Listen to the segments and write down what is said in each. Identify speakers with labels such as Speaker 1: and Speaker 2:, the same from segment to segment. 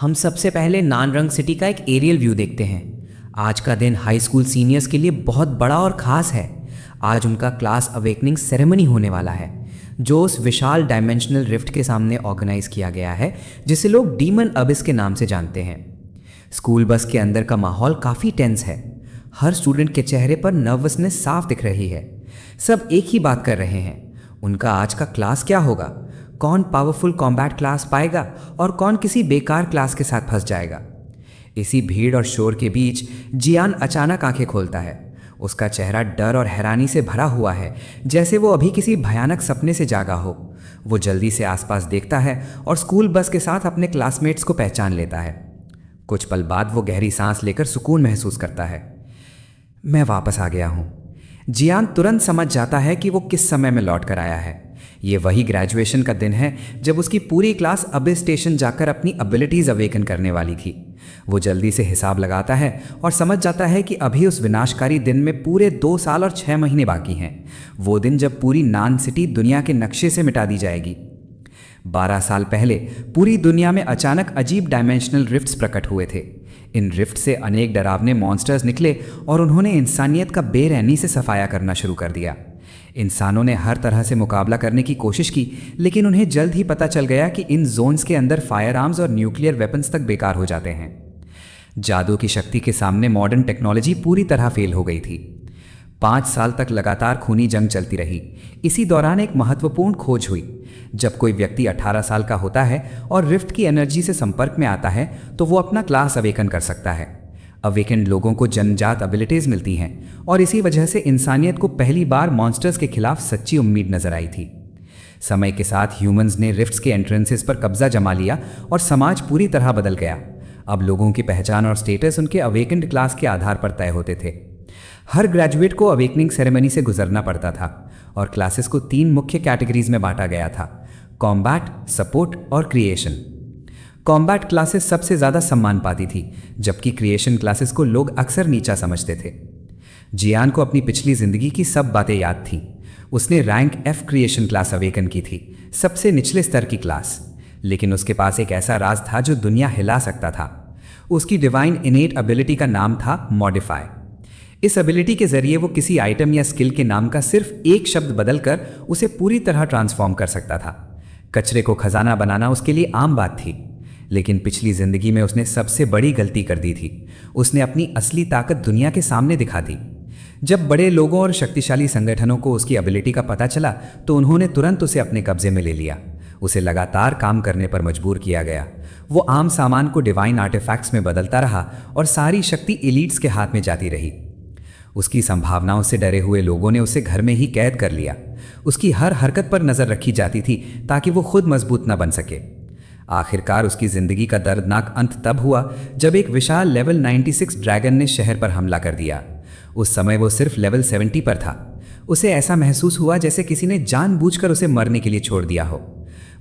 Speaker 1: हम सबसे पहले नानरंग सिटी का एक एरियल व्यू देखते हैं। आज का दिन हाई स्कूल सीनियर्स के लिए बहुत बड़ा और ख़ास है। आज उनका क्लास अवेकनिंग सेरेमनी होने वाला है, जो उस विशाल डायमेंशनल रिफ्ट के सामने ऑर्गेनाइज किया गया है, जिसे लोग डीमन अबिस के नाम से जानते हैं। स्कूल बस के अंदर का माहौल काफ़ी टेंस है। हर स्टूडेंट के चेहरे पर नर्वसनेस साफ दिख रही है। सब एक ही बात कर रहे हैं, उनका आज का क्लास क्या होगा, कौन पावरफुल कॉम्बैट क्लास पाएगा और कौन किसी बेकार क्लास के साथ फंस जाएगा। इसी भीड़ और शोर के बीच जियान अचानक आंखें खोलता है। उसका चेहरा डर और हैरानी से भरा हुआ है, जैसे वो अभी किसी भयानक सपने से जागा हो। वो जल्दी से आसपास देखता है और स्कूल बस के साथ अपने क्लासमेट्स को पहचान लेता है। कुछ पल बाद वो गहरी सांस लेकर सुकून महसूस करता है। मैं वापस आ गया हूँ। जियान तुरंत समझ जाता है कि वो किस समय में लौट कर आया है। ये वही ग्रेजुएशन का दिन है जब उसकी पूरी क्लास अबिस स्टेशन जाकर अपनी एबिलिटीज़ अवेकन करने वाली थी। वो जल्दी से हिसाब लगाता है और समझ जाता है कि अभी उस विनाशकारी दिन में पूरे 2 साल और 6 महीने बाकी हैं। वो दिन जब पूरी नान सिटी दुनिया के नक्शे से मिटा दी जाएगी। 12 साल पहले पूरी दुनिया में अचानक अजीब डायमेंशनल रिफ्ट्स प्रकट हुए थे। इन रिफ्ट से अनेक डरावने मॉन्स्टर्स निकले और उन्होंने इंसानियत का बेरहमी से सफाया करना शुरू कर दिया। इंसानों ने हर तरह से मुकाबला करने की कोशिश की, लेकिन उन्हें जल्द ही पता चल गया कि इन जोन्स के अंदर फायर आर्म्स और न्यूक्लियर वेपन्स तक बेकार हो जाते हैं। जादू की शक्ति के सामने मॉडर्न टेक्नोलॉजी पूरी तरह फेल हो गई थी। 5 साल तक लगातार खूनी जंग चलती रही। इसी दौरान एक महत्वपूर्ण खोज हुई। जब कोई व्यक्ति 18 साल का होता है और रिफ्ट की एनर्जी से संपर्क में आता है, तो वो अपना क्लास अवेकन कर सकता है। अवेकन्ड लोगों को जन्मजात एबिलिटीज मिलती हैं और इसी वजह से इंसानियत को पहली बार मॉन्स्टर्स के खिलाफ सच्ची उम्मीद नजर आई थी। समय के साथ ह्यूमंस ने रिफ्ट्स के एंट्रेंसेस पर कब्जा जमा लिया और समाज पूरी तरह बदल गया। अब लोगों की पहचान और स्टेटस उनके अवेकन्ड क्लास के आधार पर तय होते थे। हर ग्रेजुएट को अवेकनिंग सेरेमनी से गुजरना पड़ता था और क्लासेस को 3 मुख्य कैटेगरीज में बांटा गया था: कॉम्बैट, सपोर्ट और क्रिएशन। कॉम्बैट क्लासेस सबसे ज़्यादा सम्मान पाती थी, जबकि क्रिएशन क्लासेस को लोग अक्सर नीचा समझते थे। जियान को अपनी पिछली ज़िंदगी की सब बातें याद थीं। उसने rank F creation class awaken की थी, सबसे निचले स्तर की क्लास। लेकिन उसके पास एक ऐसा राज था जो दुनिया हिला सकता था। उसकी डिवाइन इनेट एबिलिटी का नाम था मॉडिफाई। इस एबिलिटी के जरिए वो किसी आइटम या स्किल के नाम का सिर्फ एक शब्द बदलकर उसे पूरी तरह ट्रांसफॉर्म कर सकता था। कचरे को खजाना बनाना उसके लिए आम बात थी, लेकिन पिछली जिंदगी में उसने सबसे बड़ी गलती कर दी थी। उसने अपनी असली ताकत दुनिया के सामने दिखा दी। जब बड़े लोगों और शक्तिशाली संगठनों को उसकी एबिलिटी का पता चला, तो उन्होंने तुरंत उसे अपने कब्जे में ले लिया। उसे लगातार काम करने पर मजबूर किया गया। वो आम सामान को डिवाइन आर्टिफैक्ट्स में बदलता रहा और सारी शक्ति एलीट्स के हाथ में जाती रही। उसकी संभावनाओं से डरे हुए लोगों ने उसे घर में ही कैद कर लिया। उसकी हर हरकत पर नजर रखी जाती थी ताकि वो खुद मजबूत न बन सके। आखिरकार उसकी जिंदगी का दर्दनाक अंत तब हुआ जब एक विशाल लेवल 96 ड्रैगन ने शहर पर हमला कर दिया। उस समय वो सिर्फ लेवल 70 पर था। उसे ऐसा महसूस हुआ जैसे किसी ने जानबूझकर उसे मरने के लिए छोड़ दिया हो।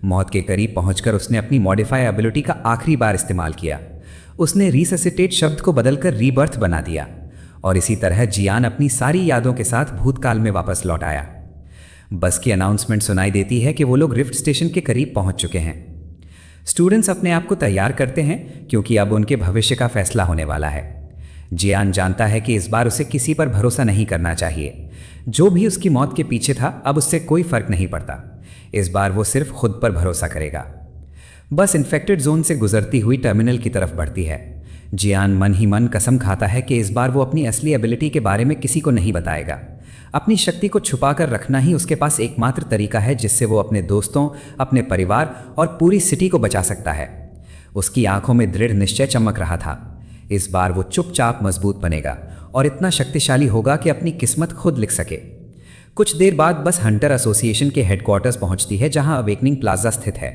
Speaker 1: मौत के करीब पहुंचकर उसने अपनी मॉडिफाई एबिलिटी का आखिरी बार इस्तेमाल किया। उसने रिससिटेट शब्द को बदलकर रीबर्थ बना दिया और इसी तरह जियान अपनी सारी यादों के साथ भूतकाल में वापस लौट आया। बस की अनाउंसमेंट सुनाई देती है कि वो लोग रिफ्ट स्टेशन के करीब पहुंच चुके हैं। स्टूडेंट्स अपने आप को तैयार करते हैं क्योंकि अब उनके भविष्य का फैसला होने वाला है। जियान जानता है कि इस बार उसे किसी पर भरोसा नहीं करना चाहिए। जो भी उसकी मौत के पीछे था, अब उससे कोई फर्क नहीं पड़ता। इस बार वो सिर्फ खुद पर भरोसा करेगा। बस इन्फेक्टेड जोन से गुजरती हुई टर्मिनल की तरफ बढ़ती है। जियान मन ही मन कसम खाता है कि इस बार वो अपनी असली एबिलिटी के बारे में किसी को नहीं बताएगा। अपनी शक्ति को छुपा कर रखना ही उसके पास एकमात्र तरीका है जिससे वो अपने दोस्तों, अपने परिवार और पूरी सिटी को बचा सकता है। उसकी आंखों में दृढ़ निश्चय चमक रहा था। इस बार वो चुपचाप मजबूत बनेगा और इतना शक्तिशाली होगा कि अपनी किस्मत खुद लिख सके। कुछ देर बाद बस हंटर एसोसिएशन के हेडक्वार्टर्स पहुंचती है, जहां अवेकनिंग प्लाजा स्थित है।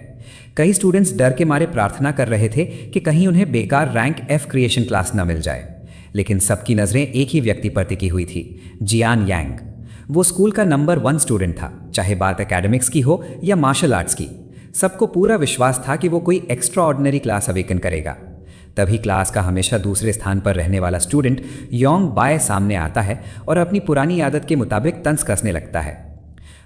Speaker 1: कई स्टूडेंट्स डर के मारे प्रार्थना कर रहे थे कि कहीं उन्हें बेकार रैंक F क्रिएशन क्लास न मिल जाए, लेकिन सबकी नज़रें एक ही व्यक्ति पर टिकी हुई थी, जियान यांग। वो स्कूल का नंबर 1 स्टूडेंट था, चाहे बात एकेडमिक्स की हो या मार्शल आर्ट्स की। सबको पूरा विश्वास था कि वो कोई एक्स्ट्रा ऑर्डिनरी क्लास अवेकन करेगा। तभी क्लास का हमेशा दूसरे स्थान पर रहने वाला स्टूडेंट योंग बाय सामने आता है और अपनी पुरानी आदत के मुताबिक तंज कसने लगता है।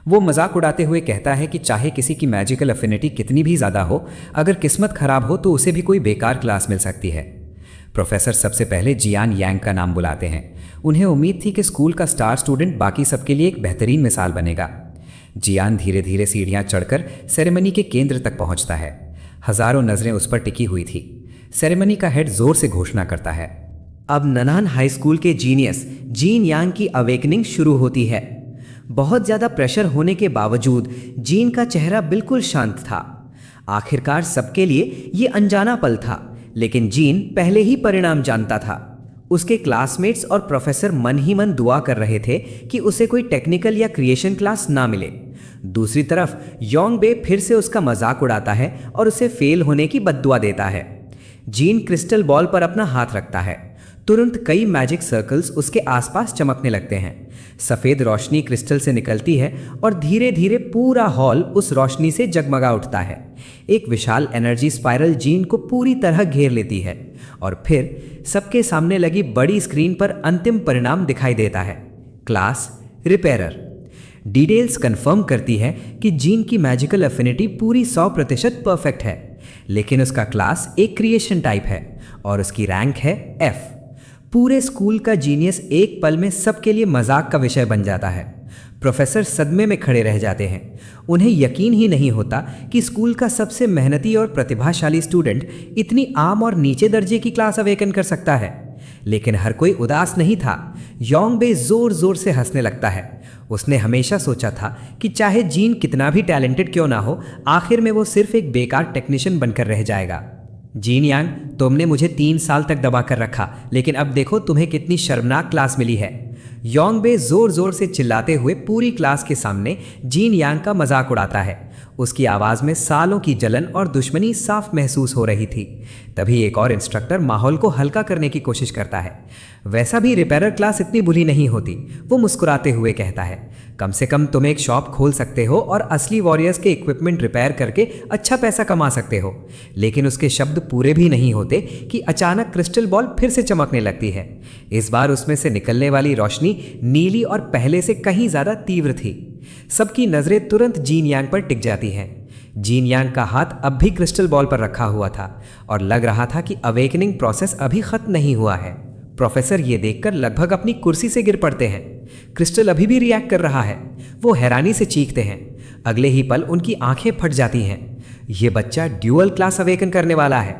Speaker 1: वो मजाक उड़ाते हुए कहता है कि चाहे किसी की मैजिकल अफिनिटी कितनी भी ज़्यादा हो, अगर किस्मत खराब हो तो उसे भी कोई बेकार क्लास मिल सकती है। प्रोफेसर सबसे पहले जियान यांग का नाम बुलाते हैं। उन्हें उम्मीद थी कि स्कूल का स्टार स्टूडेंट बाकी सबके लिए एक बेहतरीन मिसाल बनेगा। जियान धीरे धीरे सीढ़ियाँ चढ़कर सेरेमनी के केंद्र तक पहुँचता है। हजारों नज़रें उस पर टिकी हुई थी। सेरेमनी का हेड जोर से घोषणा करता है, अब ननान हाई स्कूल के जीनियस जीन यांग की अवेकनिंग शुरू होती है। बहुत ज़्यादा प्रेशर होने के बावजूद जीन का चेहरा बिल्कुल शांत था। आखिरकार सबके लिए ये अनजाना पल था, लेकिन जीन पहले ही परिणाम जानता था। उसके क्लासमेट्स और प्रोफेसर मन ही मन दुआ कर रहे थे कि उसे कोई टेक्निकल या क्रिएशन क्लास ना मिले। दूसरी तरफ योंग बे फिर से उसका मजाक उड़ाता है और उसे फेल होने की बद्दुआ देता है। जीन क्रिस्टल बॉल पर अपना हाथ रखता है। तुरंत कई मैजिक सर्कल्स उसके आसपास चमकने लगते हैं। सफ़ेद रोशनी क्रिस्टल से निकलती है और धीरे धीरे पूरा हॉल उस रोशनी से जगमगा उठता है। एक विशाल एनर्जी स्पाइरल जीन को पूरी तरह घेर लेती है और फिर सबके सामने लगी बड़ी स्क्रीन पर अंतिम परिणाम दिखाई देता है, क्लास रिपेयरर। डिटेल्स कंफर्म करती है कि जीन की मैजिकल अफिनिटी पूरी 100% परफेक्ट है, लेकिन उसका क्लास एक क्रिएशन टाइप है और उसकी रैंक है F। पूरे स्कूल का जीनियस एक पल में सबके लिए मजाक का विषय बन जाता है। प्रोफेसर सदमे में खड़े रह जाते हैं। उन्हें यकीन ही नहीं होता कि स्कूल का सबसे मेहनती और प्रतिभाशाली स्टूडेंट इतनी आम और नीचे दर्जे की क्लास अवेकन कर सकता है। लेकिन हर कोई उदास नहीं था। योंग बे जोर जोर से हंसने लगता है। उसने हमेशा सोचा था कि चाहे जीन कितना भी टैलेंटेड क्यों ना हो, आखिर में वो सिर्फ एक बेकार टेक्नीशियन बनकर रह जाएगा। जीन यांग, तुमने मुझे 3 साल तक दबा कर रखा, लेकिन अब देखो तुम्हें कितनी शर्मनाक क्लास मिली है। योंग बे जोर जोर से चिल्लाते हुए पूरी क्लास के सामने जीन यांग का मजाक उड़ाता है। उसकी आवाज़ में सालों की जलन और दुश्मनी साफ महसूस हो रही थी। तभी एक और इंस्ट्रक्टर माहौल को हल्का करने की कोशिश करता है। वैसा भी रिपेयरर क्लास इतनी बुरी नहीं होती, वो मुस्कुराते हुए कहता है। कम से कम तुम एक शॉप खोल सकते हो और असली वॉरियर्स के इक्विपमेंट रिपेयर करके अच्छा पैसा कमा सकते हो। लेकिन उसके शब्द पूरे भी नहीं होते कि अचानक क्रिस्टल बॉल फिर से चमकने लगती है। इस बार उसमें से निकलने वाली रोशनी नीली और पहले से कहीं ज़्यादा तीव्र थी। सबकी नज़रें तुरंत जीन यांग पर टिक जाती हैं। जीन यांग का हाथ अब भी क्रिस्टल बॉल पर रखा हुआ था और लग रहा था कि अवेकनिंग प्रोसेस अभी खत्म नहीं हुआ है। प्रोफेसर ये देखकर लगभग अपनी कुर्सी से गिर पड़ते हैं। क्रिस्टल अभी भी रिएक्ट कर रहा है। वो हैरानी से चीखते हैं। अगले ही पल उनकी आंखें फट जाती हैं। ये बच्चा ड्यूअल क्लास अवेकन करने वाला है।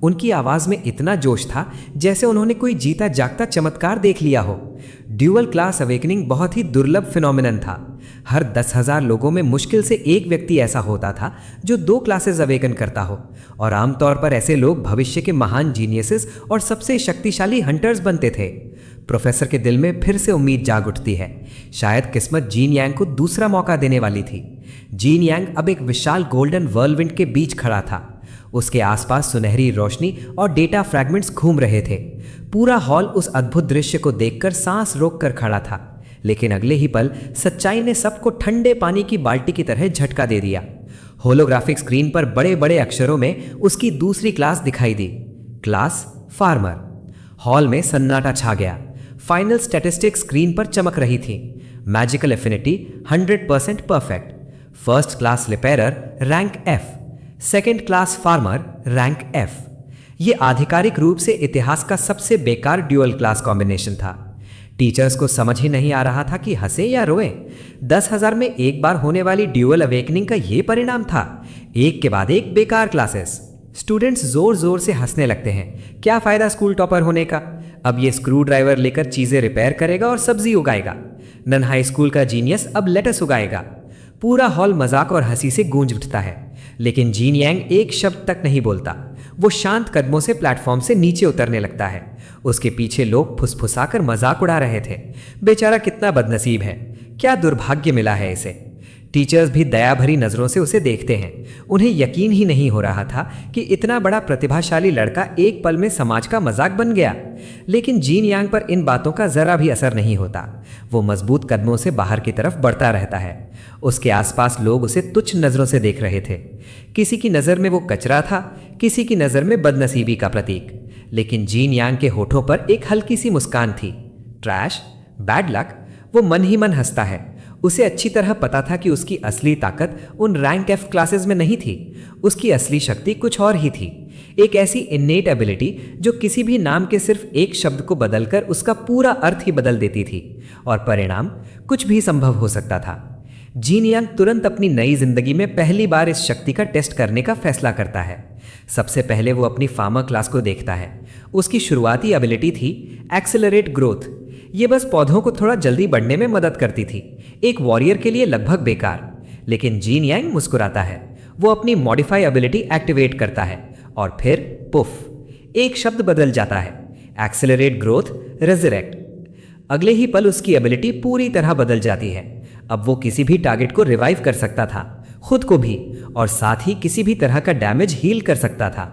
Speaker 1: उनकी आवाज़ में इतना जोश था जैसे उन्होंने कोई जीता जागता चमत्कार देख लिया हो। ड्यूअल क्लास अवेकनिंग बहुत ही दुर्लभ फिनोमिनन था। हर 10,000 लोगों में मुश्किल से एक व्यक्ति ऐसा होता था जो 2 क्लासेस अवेकन करता हो, और आमतौर पर ऐसे लोग भविष्य के महान जीनियसेस और सबसे शक्तिशाली हंटर्स बनते थे। प्रोफेसर के दिल में फिर से उम्मीद जाग उठती है। शायद किस्मत जीन यांग को दूसरा मौका देने वाली थी। जीन यांग अब एक विशाल गोल्डन व्हर्लविंड के बीच खड़ा था। उसके आसपास सुनहरी रोशनी और डेटा फ्रैगमेंट्स घूम रहे थे। पूरा हॉल उस अद्भुत दृश्य को देखकर सांस रोककर खड़ा था। लेकिन अगले ही पल सच्चाई ने सबको ठंडे पानी की बाल्टी की तरह झटका दे दिया। होलोग्राफिक स्क्रीन पर बड़े बड़े अक्षरों में उसकी दूसरी क्लास दिखाई दी, क्लास फार्मर। हॉल में सन्नाटा छा गया। फाइनल स्टैटिस्टिक्स स्क्रीन पर चमक रही थी। Magical affinity 100% perfect. First class repairer rank F, second class farmer rank F। ये आधिकारिक रूप से इतिहास का सबसे बेकार ड्यूअल क्लास कॉम्बिनेशन था। टीचर्स को समझ ही नहीं आ रहा था कि हंसे या रोए। 10,000 में एक बार होने वाली ड्यूअल अवेकनिंग का ये परिणाम था, एक के बाद एक बेकार क्लासेस। स्टूडेंट्स जोर जोर से हंसने लगते हैं। क्या फ़ायदा स्कूल टॉपर होने का? अब ये स्क्रू ड्राइवर लेकर चीज़ें रिपेयर करेगा और सब्जी उगाएगा। नन हाई स्कूल का जीनियस अब लेटस उगाएगा। पूरा हॉल मजाक और हंसी से गूंज उठता है। लेकिन जीन यांग एक शब्द तक नहीं बोलता। वो शांत कदमों से प्लेटफॉर्म से नीचे उतरने लगता है। उसके पीछे लोग फुसफुसाकर मजाक उड़ा रहे थे। बेचारा कितना बदनसीब है, क्या दुर्भाग्य मिला है इसे। टीचर्स भी दया भरी नज़रों से उसे देखते हैं। उन्हें यकीन ही नहीं हो रहा था कि इतना बड़ा प्रतिभाशाली लड़का एक पल में समाज का मजाक बन गया। लेकिन जीन यांग पर इन बातों का ज़रा भी असर नहीं होता। वो मजबूत कदमों से बाहर की तरफ बढ़ता रहता है। उसके आसपास लोग उसे तुच्छ नज़रों से देख रहे थे। किसी की नज़र में वो कचरा था, किसी की नज़र में बदनसीबी का प्रतीक। लेकिन जीन यांग के होठों पर एक हल्की सी मुस्कान थी। Trash, bad luck. वो मन ही मन हंसता है। उसे अच्छी तरह पता था कि उसकी असली ताकत उन रैंक एफ क्लासेस में नहीं थी। उसकी असली शक्ति कुछ और ही थी, एक ऐसी इन्नेट एबिलिटी जो किसी भी नाम के सिर्फ एक शब्द को बदलकर उसका पूरा अर्थ ही बदल देती थी और परिणाम कुछ भी संभव हो सकता था। जीन यांग तुरंत अपनी नई जिंदगी में पहली बार इस शक्ति का टेस्ट करने का फैसला करता है। सबसे पहले वो अपनी फार्मर क्लास को देखता है। उसकी शुरुआती एबिलिटी थी एक्सेलरेट ग्रोथ। ये बस पौधों को थोड़ा जल्दी बढ़ने में मदद करती थी, एक वॉरियर के लिए लगभग बेकार। लेकिन जीन यांग मुस्कुराता है। वो अपनी मॉडिफाई एबिलिटी एक्टिवेट करता है और फिर पुफ, एक शब्द बदल जाता है, एक्सेलरेट ग्रोथ रेजरेक्ट। अगले ही पल उसकी एबिलिटी पूरी तरह बदल जाती है। अब वो किसी भी टारगेट को रिवाइव कर सकता था, खुद को भी, और साथ ही किसी भी तरह का डैमेज हील कर सकता था।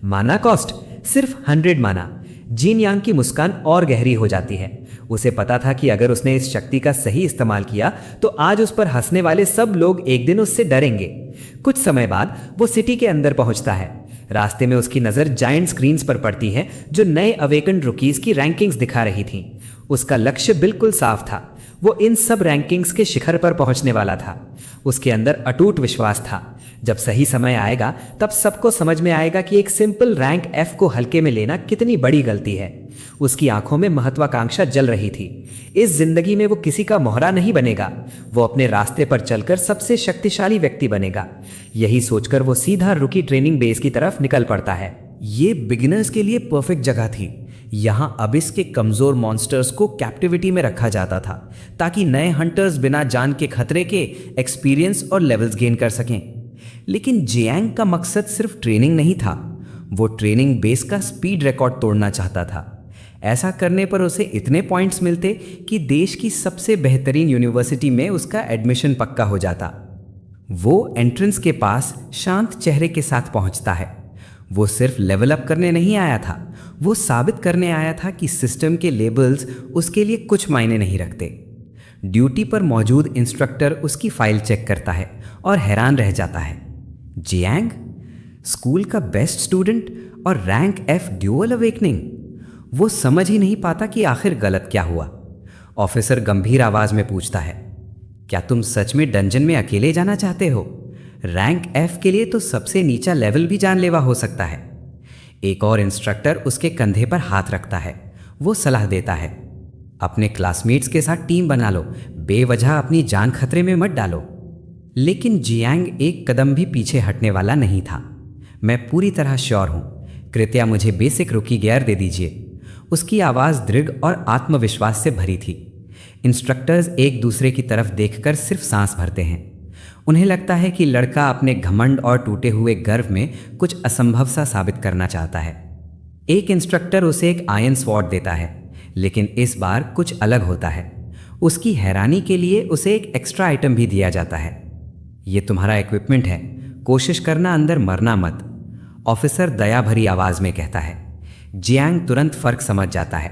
Speaker 1: माना कॉस्ट सिर्फ 100 माना। जीन यांग की मुस्कान और गहरी हो जाती है। उसे पता था कि अगर उसने इस शक्ति का सही इस्तेमाल किया तो आज उस पर हंसने वाले सब लोग एक दिन उससे डरेंगे। कुछ समय बाद वो सिटी के अंदर पहुंचता है। रास्ते में उसकी नज़र जायंट स्क्रीन्स पर पड़ती है जो नए अवेकन रुकीज की रैंकिंग्स दिखा रही थीं। उसका लक्ष्य बिल्कुल साफ था, वो इन सब रैंकिंग्स के शिखर पर पहुंचने वाला था। उसके अंदर अटूट विश्वास था, जब सही समय आएगा तब सबको समझ में आएगा कि एक सिंपल रैंक एफ को हल्के में लेना कितनी बड़ी गलती है। उसकी आंखों में महत्वाकांक्षा जल रही थी। इस जिंदगी में वो किसी का मोहरा नहीं बनेगा, वो अपने रास्ते पर चलकर सबसे शक्तिशाली व्यक्ति बनेगा। यही सोचकर वो सीधा रुकी ट्रेनिंग बेस की तरफ निकल पड़ता है। ये बिगिनर्स के लिए परफेक्ट जगह थी। यहाँ अबिस के कमजोर मॉन्स्टर्स को कैप्टिविटी में रखा जाता था ताकि नए हंटर्स बिना जान के खतरे के एक्सपीरियंस और लेवल्स गेन कर सकें। लेकिन जियांग का मकसद सिर्फ ट्रेनिंग नहीं था, वो ट्रेनिंग बेस का स्पीड रिकॉर्ड तोड़ना चाहता था। ऐसा करने पर उसे इतने पॉइंट्स मिलते कि देश की सबसे बेहतरीन यूनिवर्सिटी में उसका एडमिशन पक्का हो जाता। वो एंट्रेंस के पास शांत चेहरे के साथ पहुंचता है। वो सिर्फ लेवल अप करने नहीं आया था, वो साबित करने आया था कि सिस्टम के लेबल्स उसके लिए कुछ मायने नहीं रखते। ड्यूटी पर मौजूद इंस्ट्रक्टर उसकी फाइल चेक करता है और हैरान रह जाता है। जियांग, स्कूल का बेस्ट स्टूडेंट और रैंक एफ ड्यूअल अवेकनिंग। वो समझ ही नहीं पाता कि आखिर गलत क्या हुआ। ऑफिसर गंभीर आवाज में पूछता है, क्या तुम सच में डंजन में अकेले जाना चाहते हो? रैंक एफ के लिए तो सबसे नीचा लेवल भी जानलेवा हो सकता है। एक और इंस्ट्रक्टर उसके कंधे पर हाथ रखता है। वो सलाह देता है, अपने क्लासमेट्स के साथ टीम बना लो, बेवजह अपनी जान खतरे में मत डालो। लेकिन जियांग एक कदम भी पीछे हटने वाला नहीं था। मैं पूरी तरह श्योर हूं, कृपया मुझे बेसिक रुकी गियर दे दीजिए। उसकी आवाज़ दृढ़ और आत्मविश्वास से भरी थी। इंस्ट्रक्टर्स एक दूसरे की तरफ देखकर सिर्फ सांस भरते हैं। उन्हें लगता है कि लड़का अपने घमंड और टूटे हुए गर्व में कुछ असंभव सा साबित करना चाहता है। एक इंस्ट्रक्टर उसे एक आयरन स्वॉर्ड देता है, लेकिन इस बार कुछ अलग होता है। उसकी हैरानी के लिए उसे एक एक्स्ट्रा आइटम भी दिया जाता है। ये तुम्हारा इक्विपमेंट है, कोशिश करना अंदर मरना मत, ऑफिसर दया भरी आवाज़ में कहता है। जियांग तुरंत फर्क समझ जाता है।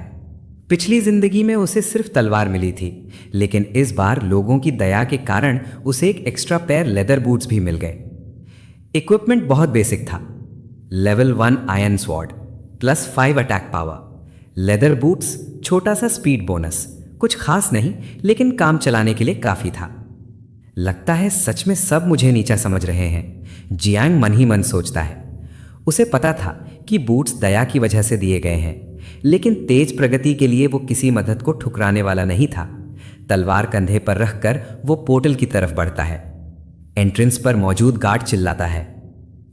Speaker 1: पिछली जिंदगी में उसे सिर्फ तलवार मिली थी, लेकिन इस बार लोगों की दया के कारण उसे एक एक्स्ट्रा पेयर लेदर बूट्स भी मिल गए। इक्विपमेंट बहुत बेसिक था, level 1 iron sword +5 attack power, leather boots, छोटा सा स्पीड बोनस, कुछ खास नहीं लेकिन काम चलाने के लिए काफ़ी था। लगता है सच में सब मुझे नीचा समझ रहे हैं, जियांग मन ही मन सोचता है। उसे पता था कि बूट्स दया की वजह से दिए गए हैं, लेकिन तेज प्रगति के लिए वो किसी मदद को ठुकराने वाला नहीं था। तलवार कंधे पर रखकर वो पोर्टल की तरफ बढ़ता है। एंट्रेंस पर मौजूद गार्ड चिल्लाता है,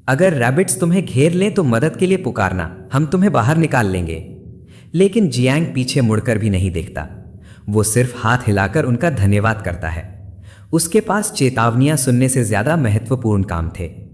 Speaker 1: अगर रैबिट्स तुम्हें घेर लें तो मदद के लिए पुकारना, हम तुम्हें बाहर निकाल लेंगे। लेकिन जियांग पीछे मुड़कर भी नहीं देखता। वो सिर्फ हाथ हिलाकर उनका धन्यवाद करता है। उसके पास चेतावनियां सुनने से ज्यादा महत्वपूर्ण काम थे।